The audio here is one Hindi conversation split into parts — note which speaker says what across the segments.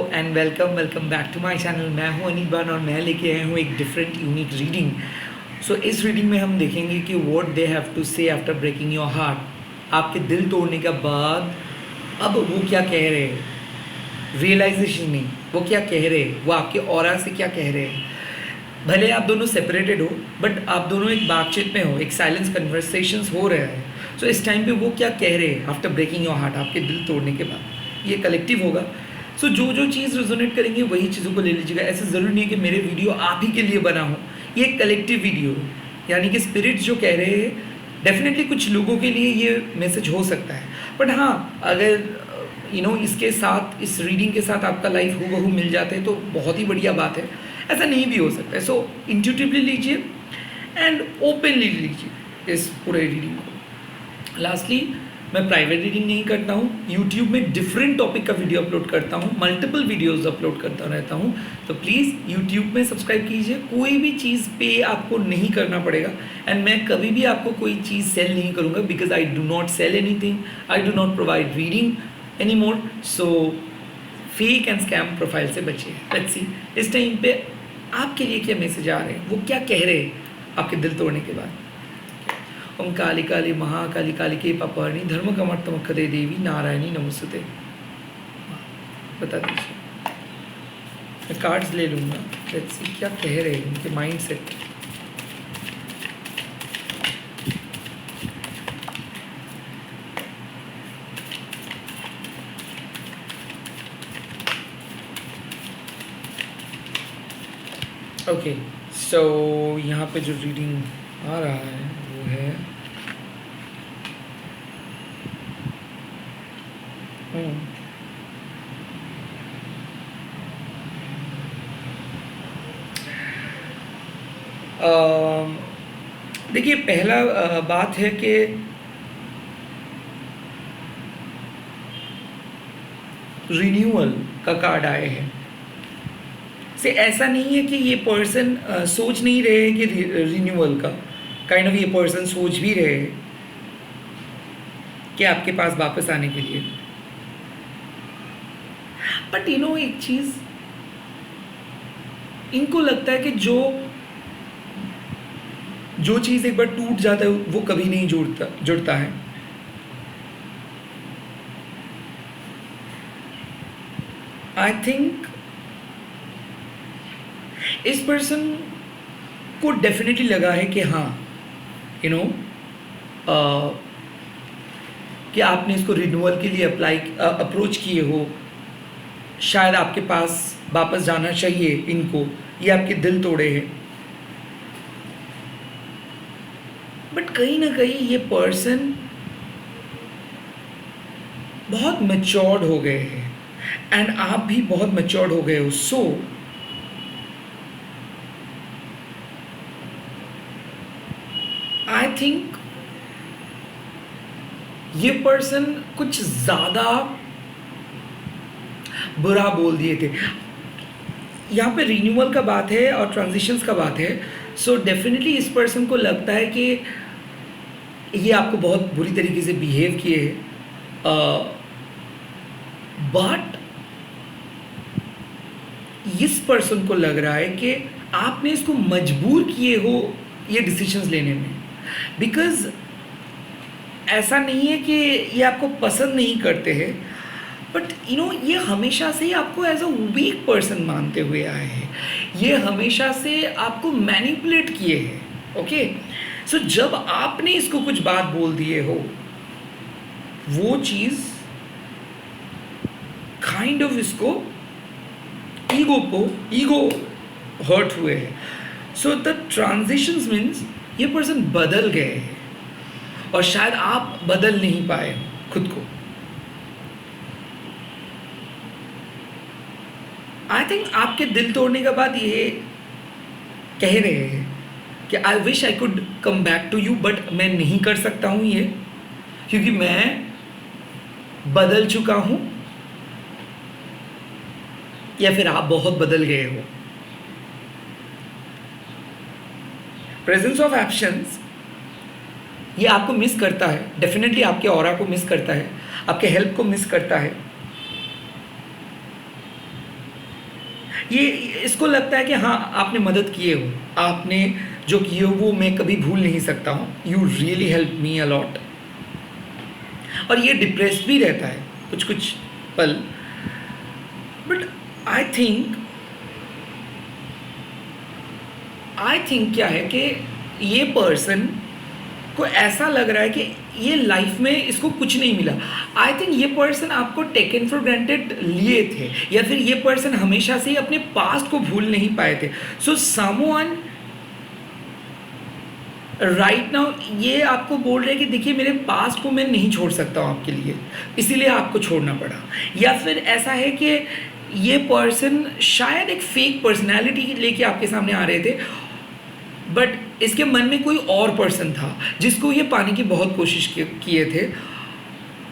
Speaker 1: And welcome back to my channel. मैं हूं अनिबान और मैं लेके आया हूं एक डिफरेंट यूनिक रीडिंग। सो इस रीडिंग में हम देखेंगे कि व्हाट दे हैव टू से आफ्टर ब्रेकिंग योर हार्ट। आपके दिल तोड़ने के बाद अब वो क्या कह रहे हैं, रियलाइजेशन नहीं, वो क्या कह रहे हैं, वो आपके ऑरा से क्या कह रहे हैं। भले आप दोनों सेपरेटेड हो बट आप दोनों एक बातचीत में हो, एक साइलेंस कन्वर्सेशंस हो रहा है। सो इस टाइम पे वो क्या कह रहे हैं आफ्टर ब्रेकिंग योर हार्ट, आपके दिल तोड़ने के बाद। ये कलेक्टिव होगा। सो जो जो चीज़ रेजोनेट करेंगे वही चीज़ों को ले लीजिएगा। ऐसे ज़रूरी नहीं है कि मेरे वीडियो आप ही के लिए बना हो, ये एक कलेक्टिव वीडियो है। यानी कि स्पिरिट्स जो कह रहे हैं डेफिनेटली कुछ लोगों के लिए ये मैसेज हो सकता है। बट हाँ, अगर इसके साथ, इस रीडिंग के साथ आपका लाइफ हूबहू मिल जाते हैं तो बहुत ही बढ़िया बात है। ऐसा नहीं भी हो सकता है। सो इंट्यूटिवली लीजिए एंड ओपनली लीजिए इस पूरे रीडिंग को। लास्टली, मैं प्राइवेट रीडिंग नहीं करता हूँ। यूट्यूब में डिफरेंट टॉपिक का वीडियो अपलोड करता हूँ, मल्टीपल वीडियोस अपलोड करता रहता हूँ। तो प्लीज़ यूट्यूब में सब्सक्राइब कीजिए। कोई भी चीज़ पे आपको नहीं करना पड़ेगा एंड मैं कभी भी आपको कोई चीज़ सेल नहीं करूँगा because I do not sell anything, I do not provide reading any more. So fake and scam profile से बचिए। लेट्स सी इस टाइम पे आपके लिए क्या मैसेज आ रहे हैं, वो क्या कह रहे हैं आपके दिल तोड़ने के बाद। ओम काली काली महाकाली कालिके पापर्णी धर्म कमर्तमखदे देवी नारायणी नमोस्तुते। बता दीजिए, मैं कार्ड्स ले लूँगा। लेट्स सी क्या कह रहे हैं उनके माइंड सेट। ओके, सो यहाँ पे जो रीडिंग आ रहा है वो है देखिए, पहला बात है कि रिन्यूअल का कार्ड आए हैं। से ऐसा नहीं है कि ये पर्सन सोच नहीं रहे हैं कि रिन्यूअल का, काइंड ऑफ ये पर्सन सोच भी रहे हैं कि आपके पास वापस आने के लिए। बट एक चीज इनको लगता है कि जो चीज एक बार टूट जाता है वो कभी नहीं जुड़ता है। आई थिंक इस पर्सन को डेफिनेटली लगा है कि हाँ, कि आपने इसको रिन्यूअल के लिए अप्रोच किए हो, शायद आपके पास वापस जाना चाहिए इनको, ये आपके दिल तोड़े हैं। बट कहीं ना कहीं ये पर्सन बहुत मैच्योर्ड हो गए हैं एंड आप भी बहुत मैच्योर्ड हो गए हो। सो आई थिंक ये पर्सन कुछ ज़्यादा बुरा बोल दिए थे। यहाँ पे रिन्यूअल का बात है और ट्रांजिशंस का बात है। सो डेफिनेटली इस पर्सन को लगता है कि ये आपको बहुत बुरी तरीके से बिहेव किए हैं। बट इस पर्सन को लग रहा है कि आपने इसको मजबूर किए हो ये डिसीजंस लेने में। बिकॉज ऐसा नहीं है कि ये आपको पसंद नहीं करते हैं, बट ये हमेशा से ही आपको एज अ वीक पर्सन मानते हुए आए हैं। ये हमेशा से आपको मैनिपुलेट किए हैं। ओके, सो जब आपने इसको कुछ बात बोल दिए हो, वो चीज़ काइंड ऑफ इसको ईगो हर्ट हुए हैं। सो द ट्रांजिशंस मीन्स ये पर्सन बदल गए हैं और शायद आप बदल नहीं पाए खुद को। आई थिंक आपके दिल तोड़ने के बाद ये कह रहे हैं कि I wish I could come back to you, but मैं नहीं कर सकता हूँ ये, क्योंकि मैं बदल चुका हूँ या फिर आप बहुत बदल गए हो। प्रेजेंस ऑफ एब्सेंस ये आपको मिस करता है, डेफिनेटली आपके ऑरा को मिस करता है, आपके हेल्प को मिस करता है। ये इसको लगता है कि हाँ आपने मदद किए हो, आपने जो किए हो वो मैं कभी भूल नहीं सकता हूँ, you really help me a lot. और ये डिप्रेस्ड भी रहता है कुछ कुछ पल, बट आई थिंक क्या है कि ये पर्सन को ऐसा लग रहा है कि ये लाइफ में इसको कुछ नहीं मिला। आई थिंक ये पर्सन आपको टेकन फॉर ग्रांटेड लिए थे, या फिर ये पर्सन हमेशा से ही अपने पास्ट को भूल नहीं पाए थे। सो समवन राइट नाउ ये आपको बोल रहे हैं कि देखिए मेरे पास्ट को मैं नहीं छोड़ सकता हूँ आपके लिए, इसीलिए आपको छोड़ना पड़ा। या फिर ऐसा है कि ये पर्सन शायद एक फेक पर्सनैलिटी लेके आपके सामने आ रहे थे, बट इसके मन में कोई और पर्सन था जिसको ये पाने की बहुत कोशिश किए थे,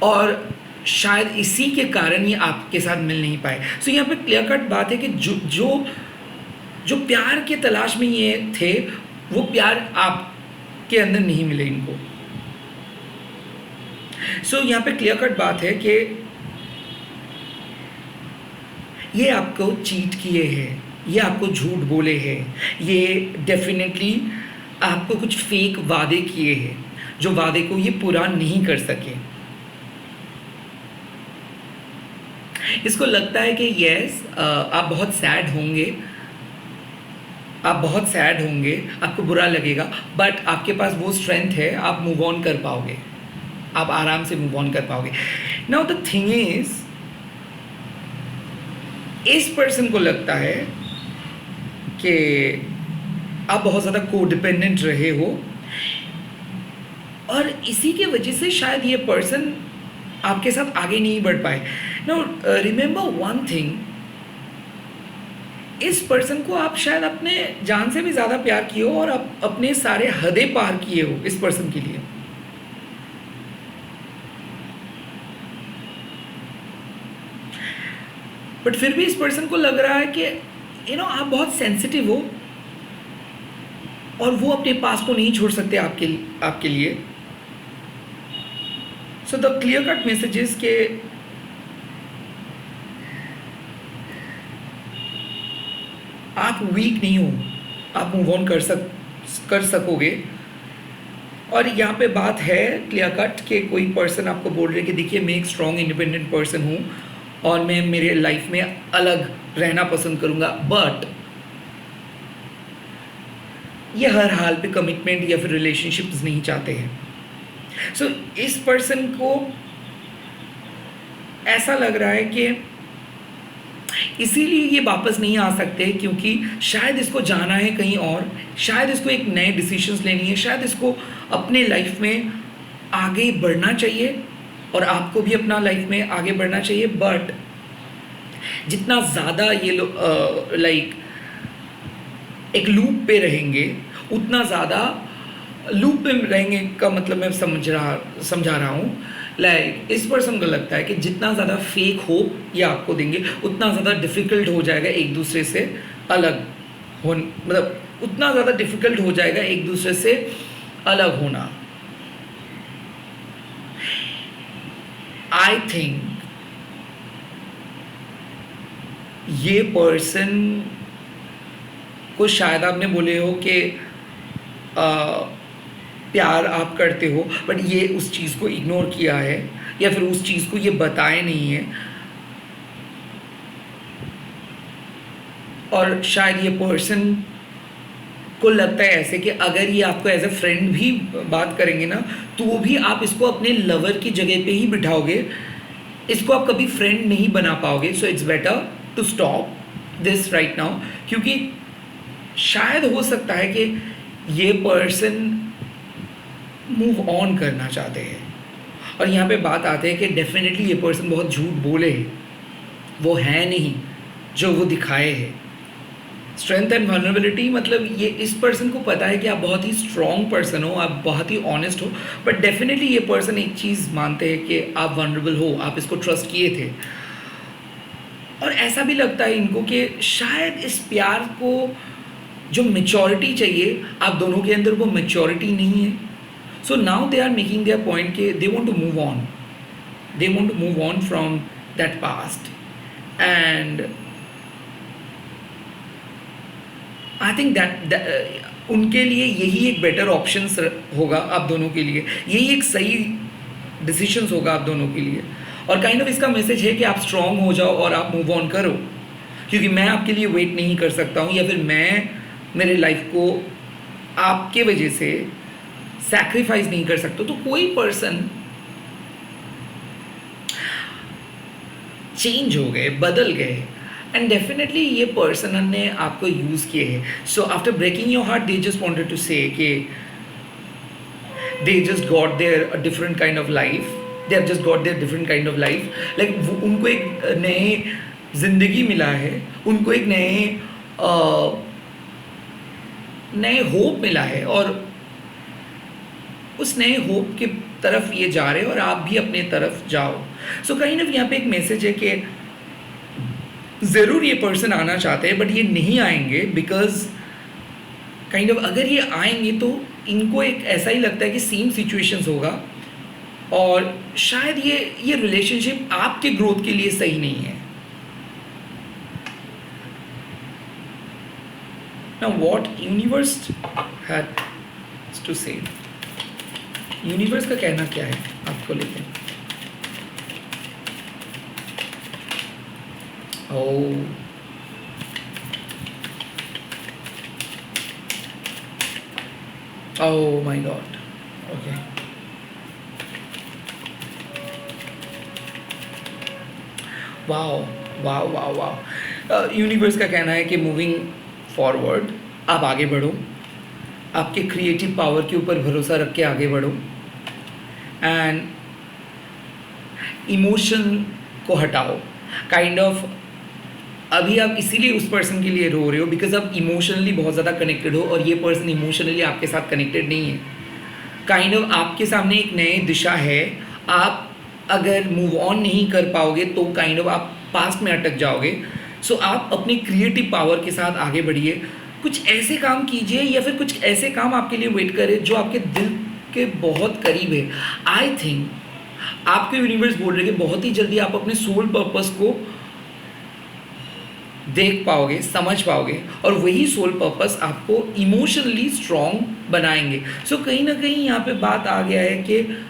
Speaker 1: और शायद इसी के कारण ये आपके साथ मिल नहीं पाए। सो यहाँ पे क्लियर कट बात है कि जो प्यार के तलाश में ये थे वो प्यार आपके अंदर नहीं मिले इनको। सो यहाँ पे क्लियर कट बात है कि ये आपको चीट किए हैं, ये आपको झूठ बोले हैं, ये डेफिनेटली आपको कुछ फेक वादे किए हैं जो वादे को ये पूरा नहीं कर सके। इसको लगता है कि यस आप बहुत सैड होंगे, आप बहुत सैड होंगे, आपको बुरा लगेगा, बट आपके पास वो स्ट्रेंथ है, आप मूव ऑन कर पाओगे, आप आराम से मूव ऑन कर पाओगे। नाउ द थिंग इज, इस पर्सन को लगता है कि आप बहुत ज़्यादा कोडिपेंडेंट रहे हो, और इसी के वजह से शायद ये पर्सन आपके साथ आगे नहीं बढ़ पाए। नाउ रिमेंबर वन थिंग, इस पर्सन को आप शायद अपने जान से भी ज़्यादा प्यार किए हो, और आप अपने सारे हदें पार किए हो इस पर्सन के लिए। बट फिर भी इस पर्सन को लग रहा है कि आप बहुत सेंसिटिव हो, और वो अपने पास को नहीं छोड़ सकते आपके लिए। So the clear cut messages के आप वीक नहीं हो, आप मूव ऑन कर सकोगे। और यहाँ पे बात है क्लियर कट कि कोई पर्सन आपको बोल रहे कि देखिए मैं एक स्ट्रॉन्ग इंडिपेंडेंट पर्सन हूँ और मैं मेरे लाइफ में अलग रहना पसंद करूँगा, बट ये हर हाल पे कमिटमेंट या फिर रिलेशनशिप्स नहीं चाहते हैं। सो इस पर्सन को ऐसा लग रहा है कि इसीलिए ये वापस नहीं आ सकते, क्योंकि शायद इसको जाना है कहीं और, शायद इसको एक नए डिसीजंस लेनी है, शायद इसको अपने लाइफ में आगे बढ़ना चाहिए, और आपको भी अपना लाइफ में आगे बढ़ना चाहिए। बट जितना ज़्यादा ये लोग एक लूप पे रहेंगे, उतना ज़्यादा लूप पे रहेंगे का मतलब मैं समझा रहा हूँ। इस पर्सन को लगता है कि जितना ज़्यादा फेक होप ये आपको देंगे, उतना ज़्यादा डिफ़िकल्ट हो जाएगा एक दूसरे से अलग मतलब उतना ज़्यादा डिफ़िकल्ट हो जाएगा एक दूसरे से अलग होना। आई थिंक ये पर्सन को शायद आपने बोले हो कि प्यार आप करते हो, बट ये उस चीज़ को इग्नोर किया है, या फिर उस चीज़ को ये बताए नहीं है। और शायद ये पर्सन को लगता है ऐसे कि अगर ये आपको एज ए फ्रेंड भी बात करेंगे ना, तो भी आप इसको अपने लवर की जगह पे ही बिठाओगे, इसको आप कभी फ्रेंड नहीं बना पाओगे। So it's better to stop this right now, क्योंकि शायद हो सकता है कि ये पर्सन मूव ऑन करना चाहते हैं। और यहाँ पे बात आते हैं कि डेफिनेटली ये पर्सन बहुत झूठ बोले हैं, वो है नहीं जो वो दिखाए हैं। स्ट्रेंथ एंड वल्नरेबिलिटी मतलब ये इस पर्सन को पता है कि आप बहुत ही स्ट्रॉन्ग पर्सन हो, आप बहुत ही ऑनेस्ट हो, बट डेफिनेटली ये पर्सन एक चीज़ मानते हैं कि आप वल्नरेबल हो, आप इसको ट्रस्ट किए थे। और ऐसा भी लगता है इनको कि शायद इस प्यार को जो मैच्योरिटी चाहिए, आप दोनों के अंदर वो मैच्योरिटी नहीं है। So now they are making their point कि they want to move on, they want to move on from that past, and I think that उनके लिए यही एक बेटर ऑप्शन होगा आप दोनों के लिए, यही एक सही डिसीजंस होगा आप दोनों के लिए। और काइंड ऑफ इसका मैसेज है कि आप स्ट्रांग हो जाओ और आप मूव ऑन करो, क्योंकि मैं आपके लिए वेट नहीं कर सकता हूँ, या फिर मैं मेरे लाइफ को आपके वजह से सैक्रिफाइस नहीं कर सकता। तो कोई पर्सन चेंज हो गए, बदल गए, एंड डेफिनेटली ये पर्सन ने आपको यूज़ किए हैं। So after breaking your heart they just wanted to say कि they just got their different kind of life, they have just got their different kind of life, like उनको एक नए जिंदगी मिला है, उनको एक नए होप मिला है, और उस नए होप की तरफ ये जा रहे हैं और आप भी अपने तरफ जाओ। सो काइंड ऑफ यहाँ पे एक मैसेज है कि ज़रूर ये पर्सन आना चाहते हैं बट ये नहीं आएंगे, बिकॉज काइंड ऑफ अगर ये आएंगे तो इनको एक ऐसा ही लगता है कि सेम सिचुएशंस होगा, और शायद ये रिलेशनशिप आपके ग्रोथ के लिए सही नहीं है। Now what universe had to say? Universe का कहना क्या है आपको लेकर? Oh my God. Okay. वाह। यूनिवर्स का कहना है कि मूविंग फॉरवर्ड आप आगे बढ़ो, आपके क्रिएटिव पावर के ऊपर भरोसा रख के आगे बढ़ो, एंड इमोशन को हटाओ। काइंड ऑफ अभी आप इसीलिए उस पर्सन के लिए रो रहे हो बिकॉज आप इमोशनली बहुत ज़्यादा कनेक्टेड हो, और ये पर्सन इमोशनली आपके साथ कनेक्टेड नहीं है। काइंड ऑफ आपके सामने एक नई दिशा है, आप अगर मूव ऑन नहीं कर पाओगे तो काइंड ऑफ आप पास्ट में अटक जाओगे। सो आप अपने क्रिएटिव पावर के साथ आगे बढ़िए, कुछ ऐसे काम कीजिए या फिर कुछ ऐसे काम आपके लिए वेट करे जो आपके दिल के बहुत करीब है। आई थिंक आपके यूनिवर्स बोल रहे हैं कि बहुत ही जल्दी आप अपने सोल पर्पस को देख पाओगे, समझ पाओगे, और वही सोल पर्पस आपको इमोशनली स्ट्रॉन्ग बनाएंगे। सो कहीं ना कहीं यहाँ पे बात आ गया है कि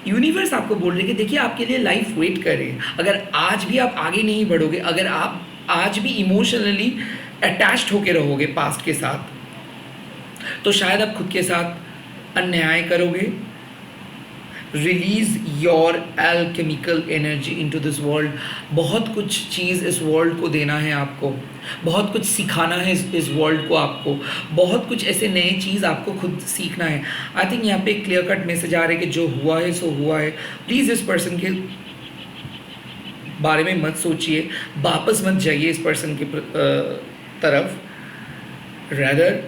Speaker 1: यूनिवर्स आपको बोल रहे हैं कि देखिए आपके लिए लाइफ वेट करे। अगर आज भी आप आगे नहीं बढ़ोगे, अगर आप आज भी इमोशनली अटैच्ड होके रहोगे पास्ट के साथ, तो शायद आप खुद के साथ अन्याय करोगे। Release your alchemical energy into this world. बहुत कुछ चीज़ इस वर्ल्ड को देना है आपको, बहुत कुछ सिखाना है इस वर्ल्ड को आपको, बहुत कुछ ऐसे नए चीज़ आपको खुद सीखना है। आई थिंक यहाँ पे एक क्लियर कट मैसेज आ रहा है कि जो हुआ है सो हुआ है। प्लीज़ इस पर्सन के बारे में मत सोचिए, वापस मत जाइए इस पर्सन की तरफ। रैदर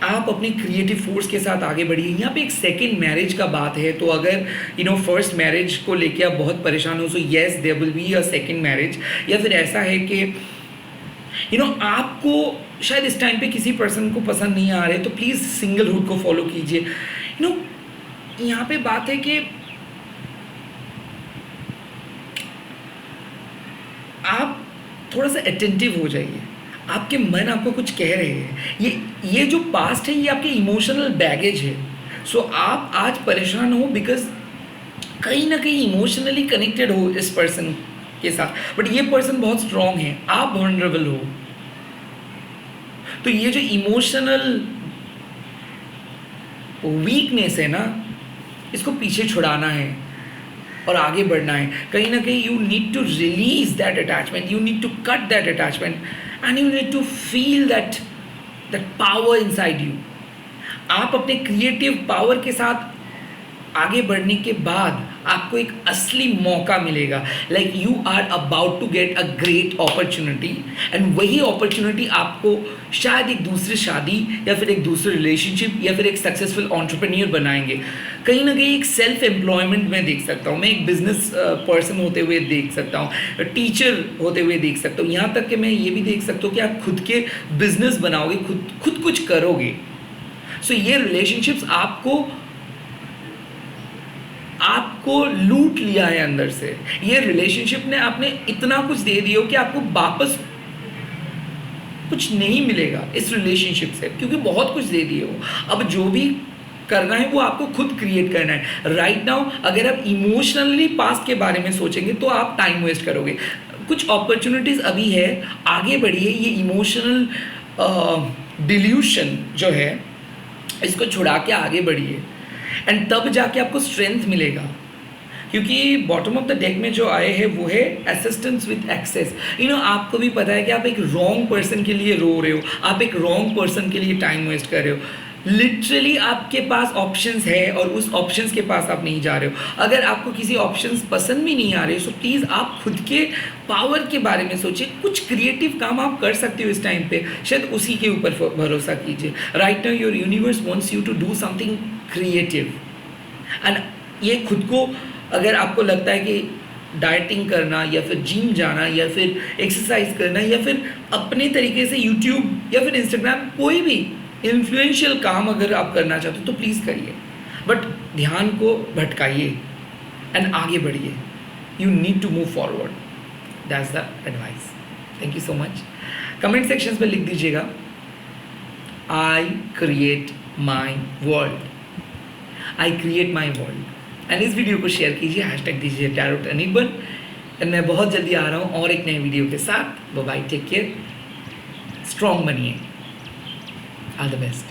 Speaker 1: आप अपने क्रिएटिव फोर्स के साथ आगे बढ़िए। यहाँ पे एक सेकंड मैरिज का बात है, तो अगर फर्स्ट मैरिज को लेके आप बहुत परेशान हो, so yes there will be a second marriage. या फिर ऐसा है कि आपको शायद इस टाइम पे किसी पर्सन को पसंद नहीं आ रहे, तो प्लीज़ सिंगलहुड को फॉलो कीजिए। यहाँ पे बात है कि आप थोड़ा सा अटेंटिव हो जाइए, आपके मन आपको कुछ कह रहे हैं। ये जो पास्ट है ये आपके इमोशनल बैगेज है। सो आप आज परेशान हो बिकॉज कहीं ना कहीं इमोशनली कनेक्टेड हो इस पर्सन के साथ, बट ये पर्सन बहुत स्ट्रांग है, आप वल्नरेबल हो। तो ये जो इमोशनल वीकनेस है ना, इसको पीछे छुड़ाना है और आगे बढ़ना है। कहीं ना कहीं you need to release that attachment, you need to cut that attachment, and you need to feel that power inside you. आप अपने क्रिएटिव पावर के साथ आगे बढ़ने के बाद आपको एक असली मौका मिलेगा। Like you are about to get a great opportunity, and वही अपॉर्चुनिटी आपको शायद एक दूसरी शादी या फिर एक दूसरे रिलेशनशिप या फिर एक सक्सेसफुल एंटरप्रेन्योर बनाएंगे। कहीं ना कहीं एक सेल्फ एम्प्लॉयमेंट में देख सकता हूँ, मैं एक बिजनेस पर्सन होते हुए देख सकता हूँ, टीचर होते हुए देख सकता हूँ, यहाँ तक कि मैं ये भी देख सकता हूँ कि आप खुद के बिजनेस बनाओगे, खुद कुछ करोगे। सो ये रिलेशनशिप्स आपको लूट लिया है अंदर से। ये रिलेशनशिप ने आपने इतना कुछ दे दिया कि आपको वापस कुछ नहीं मिलेगा इस रिलेशनशिप से, क्योंकि बहुत कुछ दे दिए हो। अब जो भी करना है वो आपको खुद क्रिएट करना है। राइट नाउ अगर आप इमोशनली पास्ट के बारे में सोचेंगे तो आप टाइम वेस्ट करोगे। कुछ अपॉर्चुनिटीज़ अभी है, आगे बढ़िए। ये इमोशनल डिल्यूशन जो है इसको छुड़ा के आगे बढ़िए, एंड तब जाके आपको स्ट्रेंथ मिलेगा। क्योंकि बॉटम ऑफ द डेक में जो आए हैं वो है असिस्टेंस विद एक्सेस। आपको भी पता है कि आप एक रॉन्ग पर्सन के लिए रो रहे हो, आप एक रॉन्ग पर्सन के लिए टाइम वेस्ट कर रहे हो। लिटरली आपके पास ऑप्शंस है और उस ऑप्शंस के पास आप नहीं जा रहे हो। अगर आपको किसी ऑप्शंस पसंद भी नहीं आ रहे सो प्लीज़ आप खुद के पावर के बारे में सोचिए। कुछ क्रिएटिव काम आप कर सकते हो इस टाइम पे, शायद उसी के ऊपर भरोसा कीजिए। Right now your universe wants you to do something creative, and ये खुद को, अगर आपको लगता है कि डाइटिंग करना या फिर जिम जाना या फिर एक्सरसाइज करना या फिर अपने तरीके से यूट्यूब या फिर इंस्टाग्राम कोई भी इन्फ्लुएंशियल काम अगर आप करना चाहते हो तो प्लीज़ करिए, बट ध्यान को भटकाइए एंड आगे बढ़िए। You need to move forward, that's the advice. Thank you so much. Comment sections में लिख दीजिएगा I create my world, I create my world, and इस वीडियो को शेयर कीजिए, हैशटैग दीजिए टैरोट अनिर्बन। एंड मैं बहुत जल्दी आ रहा हूँ और एक नए वीडियो के साथ। बाय, टेक केयर, स्ट्रॉन्ग बनिए, ऑल द बेस्ट।